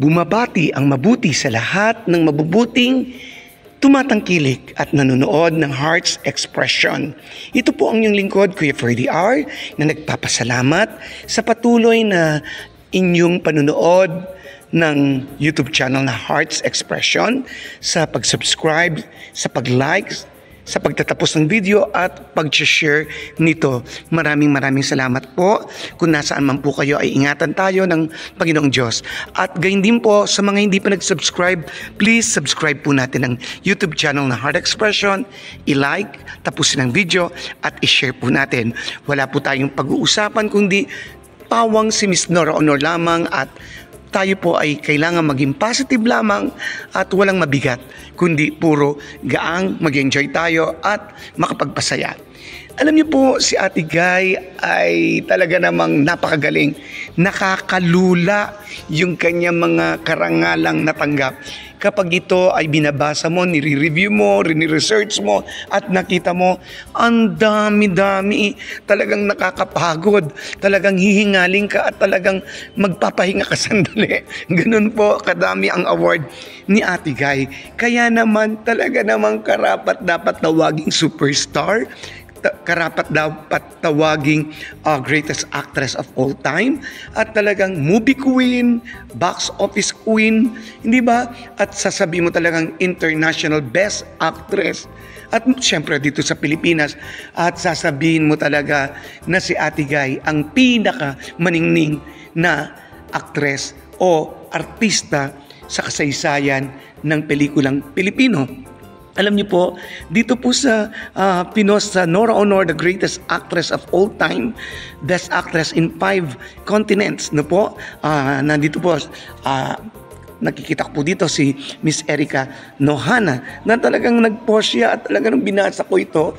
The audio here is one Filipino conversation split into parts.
Bumabati ang mabuti sa lahat ng mabubuting tumatangkilik at nanonood ng Hearts Expression. Ito po ang inyong lingkod, Kuya Ferdy R, na nagpapasalamat sa patuloy na inyong panunood ng YouTube channel na Hearts Expression, sa pag-subscribe, sa pag-like, sa pagtatapos ng video at pag-share nito. Maraming salamat po. Kung nasaan man po kayo ay ingatan tayo ng Panginoong Diyos. At gayon din po sa mga hindi pa nag-subscribe, please subscribe po natin ang YouTube channel na Heart Expression, i-like, tapusin ang video at i-share po natin. Wala po tayong pag-uusapan kundi pawang si Miss Nora Honor lamang at tayo po ay kailangan maging positive lamang at walang mabigat, kundi puro gaang mag-enjoy tayo at makapagpasaya. Alam niyo po, si Ate Guy ay talaga namang napakagaling. Nakakalula yung kanyang mga karangalang natanggap. Kapag ito ay binabasa mo, nire-review mo, rini-research mo, at nakita mo, ang dami-dami, talagang nakakapagod, talagang hihingaling ka at talagang magpapahinga ka sandali. Ganun po kadami ang award ni Ate Guy. Kaya naman talaga namang karapat dapat tawaging superstar, karapat dapat tawaging greatest actress of all time, at talagang movie queen, box office queen, hindi ba? At sasabihin mo talagang international best actress. At syempre dito sa Pilipinas, at sasabihin mo talaga na si Ate Guy ang pinaka maningning na actress o artista sa kasaysayan ng pelikulang Pilipino. Alam niyo po, dito po sa Pinos, sa Nora Honor, the greatest actress of all time, best actress in 5 continents, no po? Nandito po, nakikita ko po dito si Miss Erica Nohana, na talagang nag-post siya at talagang binasa ko ito,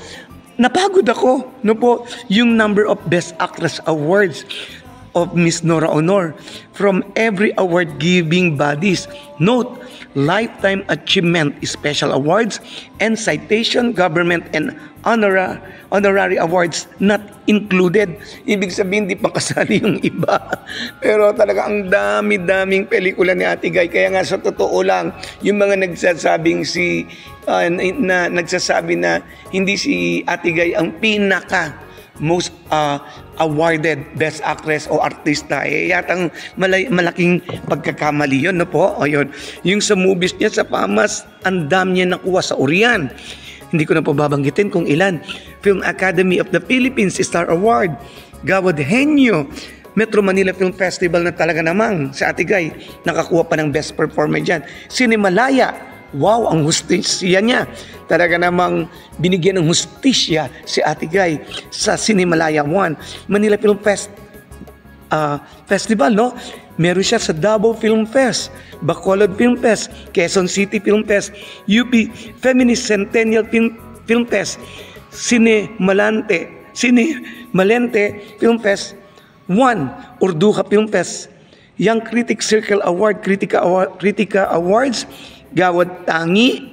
napagod ako, no po? Yung number of best actress awards of Miss Nora Honor from every award-giving bodies. Note, Lifetime Achievement Special Awards and Citation, Government, and Honorary Awards not included. Ibig sabihin, di pa kasali yung iba. Pero talaga ang dami-daming pelikula ni Ate Guy. Kaya nga sa totoo lang, yung mga nagsasabing nagsasabi na hindi si Ate Guy ang pinaka most awarded best actress o artista, yatang malaking pagkakamali yun, no po? O yun, yung sa movies niya, sa Pamas, ang dami niya nakuha sa Orian. Hindi ko na po babanggitin kung ilan. Film Academy of the Philippines Star Award, Gawad Henyo, Metro Manila Film Festival na talaga namang sa Ate Guy, nakakuha pa ng best performer dyan. Cinemalaya, wow, ang hustisya niya. Talaga namang binigyan ng hustisya si Ate Guy sa Cinemalaya 1. Manila Film Festival, no? Meron siya sa Davao Film Fest, Bacolod Film Fest, Quezon City Film Fest, UP Feminist Centennial Film Fest, Cinemalente Film Fest 1, Urduca Film Fest, Young Critic Circle Award, Critica Awards, Gawad Tangi,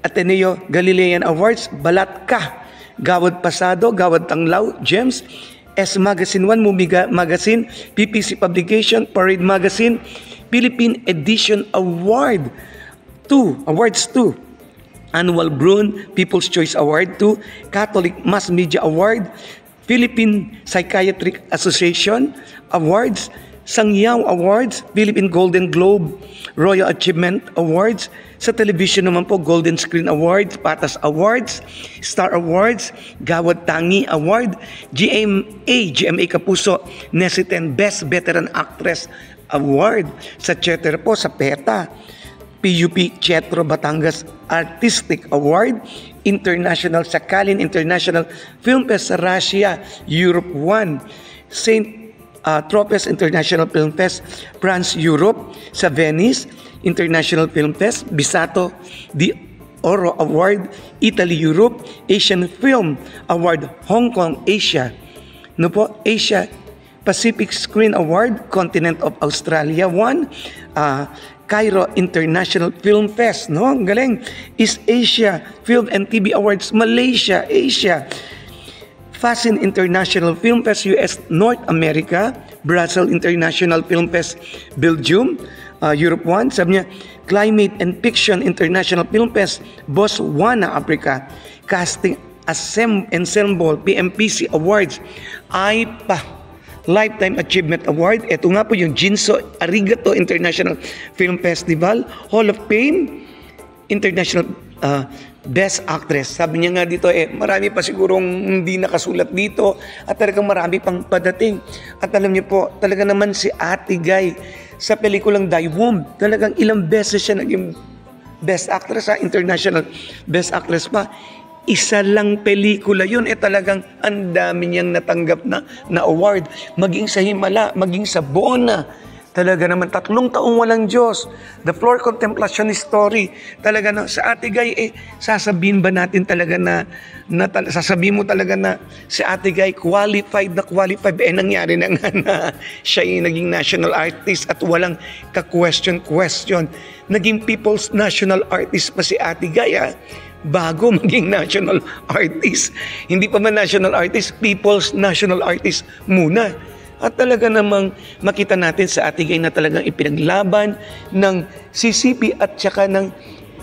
Ateneo Galilean Awards, Balatka, Gawad Pasado, Gawad Tanglaw, Gems, S Magazine 1, Movie Magazine, PPC Publication, Parade Magazine, Philippine Edition Award 2, Awards 2, Annual Brun People's Choice Award 2, Catholic Mass Media Award, Philippine Psychiatric Association Awards, Sangyaw Awards, Philippine Golden Globe Royal Achievement Awards. Sa television naman po, Golden Screen Awards, Patas Awards, Star Awards, Gawad Tangi Award, GMA Kapuso Nesiten Best Veteran Actress Award. Sa theater po, sa PETA, PUP Chetro Batangas Artistic Award, International Sakhalin International Film Fest sa Russia, Europe 1, St. Tropez International Film Fest, France, Europe, sa Venice International Film Fest, Bisato di Oro Award, Italy, Europe, Asian Film Award, Hong Kong, Asia. No po, Asia Pacific Screen Award, Continent of Australia 1, Cairo International Film Fest, no? Ang galing. East Asia Film and TV Awards, Malaysia, Asia. Fasin International Film Fest, US, North America, Brussels International Film Fest, Belgium, Europe 1. Sabi niya, Climate and Fiction International Film Fest, Botswana, Africa. Casting Ensemble, PMPC Awards, AIPA Lifetime Achievement Award. Ito nga po yung Jinso Arigato International Film Festival, Hall of Fame, International Best Actress. Sabi niya nga dito, marami pa sigurong hindi nakasulat dito at talagang marami pang padating. At alam niyo po, talaga naman si Ate Guy sa pelikulang Die Womb, talagang ilang beses siya naging Best Actress, International Best Actress pa. Isa lang pelikula yun, talagang ang dami niyang natanggap na award. Maging sa Himala, maging sa Bona. Talaga naman, 3 taong walang Diyos. The Floor Contemplation Story. Talaga na, sa Ate Guy, sasabihin ba natin talaga sasabihin mo talaga na si Ate Guy qualified. Nangyari na nga na siya yung naging national artist at walang ka-question. Naging People's National Artist pa si Ate Guy, bago maging national artist. Hindi pa man national artist, People's National Artist muna. At talaga namang makita natin sa Ate Guy na talagang ipinaglaban ng CCP at saka ng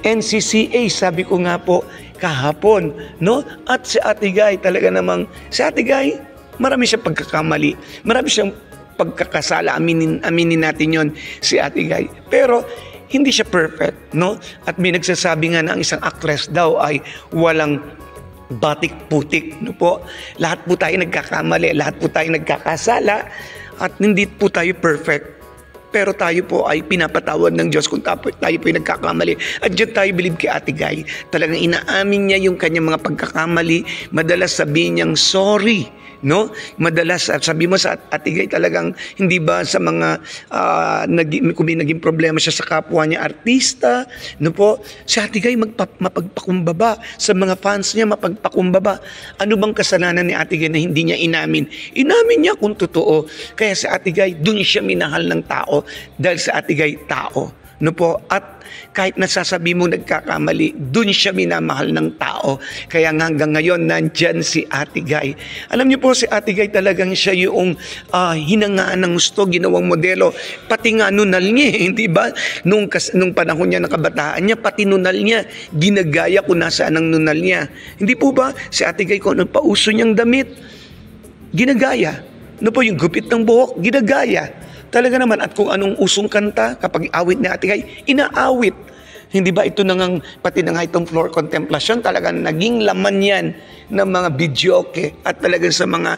NCCA. Sabi ko nga po kahapon, no? At si Ate Guy talaga namang, si Ate Guy, marami siyang pagkakamali, marami siyang pagkakasala, aminin natin yon si Ate Guy. Pero hindi siya perfect, no? At may nagsasabi nga na ang isang actress daw ay walang batik-putik, no po? Lahat po tayo nagkakamali, lahat po tayo nagkakasala, at hindi po tayo perfect. Pero tayo po ay pinapatawad ng Diyos kung tayo po ay nagkakamali. At dyan tayo bilib kay Ate Guy. Talagang inaamin niya yung kanyang mga pagkakamali. Madalas sabihin niyang sorry, no? Madalas sabi mo sa Ate Guy talagang hindi ba sa mga kung may naging problema siya sa kapwa niya artista, no po? Si Ate Guy mapagpakumbaba sa mga fans niya, mapagpakumbaba. Ano bang kasalanan ni Ate Guy na hindi niya inamin? Inamin niya kung totoo. Kaya si Ate Guy, dun siya minahal ng tao dahil sa Ate Guy tao. No po? At kahit nasasabi mo nagkakamali, dun siya minamahal ng tao. Kaya nga hanggang ngayon, nandyan si Ate Guy. Alam niyo po, si Ate Guy talagang siya yung hinangaan ng gusto, ginawang modelo. Pati nga nunal niya, hindi ba? Nung panahon niya, nakabataan niya, pati nunal niya, ginagaya kung nasaan ang nunal niya. Hindi po ba? Si Ate Guy, kung anong pauso niyang damit, ginagaya. No po, yung gupit ng buhok, ginagaya. Talaga naman, at kung anong usong kanta, kapag awit ni Ate Guy, inaawit. Hindi ba ito nangang, pati na nga itong Floor Contemplation, talagang naging laman yan ng mga videoke at talagang sa mga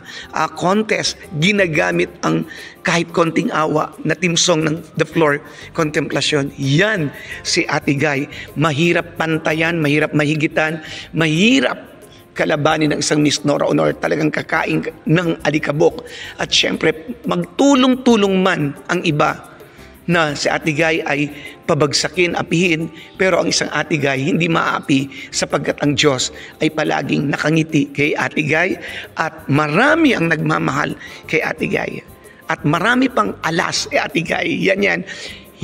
contest, ginagamit ang kahit konting awa na team song ng The Floor Contemplation. Yan si Ate Guy. Mahirap pantayan, mahirap mahigitan, mahirap kalabanin ng isang Miss Nora Honor, talagang kakain ng alikabok. At syempre, magtulong-tulong man ang iba na si Ate Guy ay pabagsakin, apihin, pero ang isang Ate Guy hindi maapi sapagkat ang Diyos ay palaging nakangiti kay Ate Guy at marami ang nagmamahal kay Ate Guy. At marami pang alas kay Ate Guy. Yan,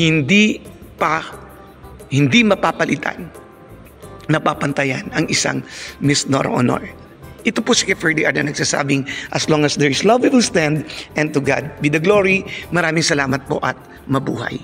hindi mapapalitan, napapantayan ang isang Miss Nora Honor. Ito po si Ferdy Ada nagsasabing, as long as there is love, we will stand, and to God be the glory. Maraming salamat po at mabuhay.